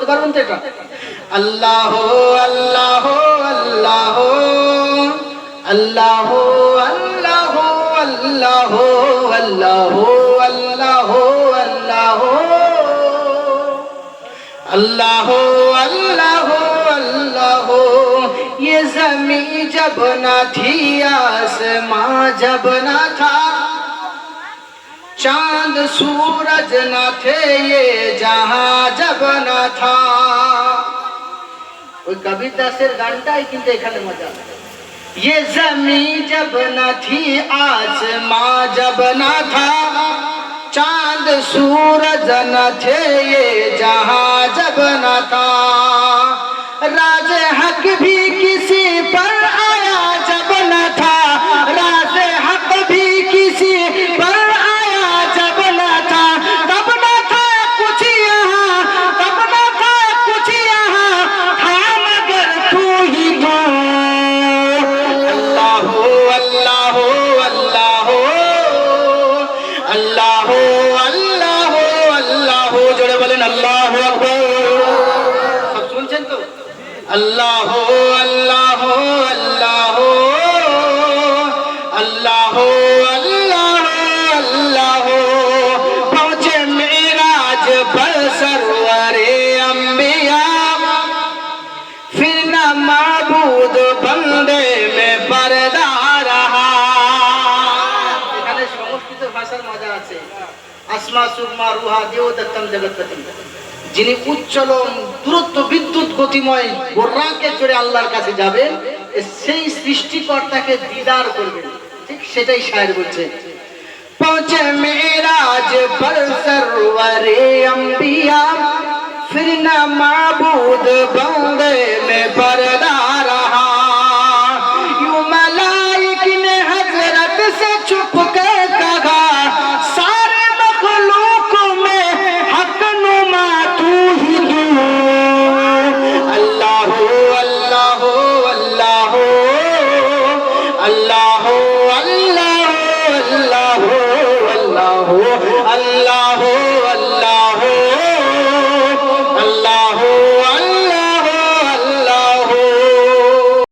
পারবেন তো এটা? আল্লাহ আল্লাহ আল্লাহ আল্লাহ আল্লাহ আল্লাহ আল্লাহ আল্লাহ আল্লাহ अल्लाह अल्लाह अल्लाह। ये ज़मीं जब न थी आसमां जब न था, चांद सूरज न थे ये जहां जब न था। ওই কবির দাসের গানটাই কিন্তু এখানে মজা। ये ज़मीं जब न थी आसमां जब न था, चांद सूरज न थे ये जहां जब न था, राज हक भी किसी पर आया जब न था, राज हक भी किसी पर आया जब न था, तब न था कुछ यहाँ, तब न था कुछ यहाँ, हाँ मगर तू ही तो। अल्लाह अल्लाह अल्लाह अल्लाह अल्लाह अल्लाह, जोड़े बोलें अल्लाह अकबर। सब सुनছেন তো? अल्लाह अल्लाह अल्लाह अल्लाह अल्लाह अल्लाह। पहुंचे मेराज पर सरवरे अंबिया, फिर न माबूद बंदे में पर्दा रहा। এখানে সংস্কৃত ভাষার মজা আছে। আসমা সুকমা রুহা দেবদত্তম জগৎপতি, যিনি উচ্চলম দূরত্ব বিদ্যুৎ গতিময় গোর্রাকে চড়ে আল্লাহর কাছে যাবেন, সেই সৃষ্টিকর্তাকে দিদার করবেন। ঠিক সেটাই শায়ের বলছে। পৌঁছে মেরাজ पर सरवरे अंबिया, फिर न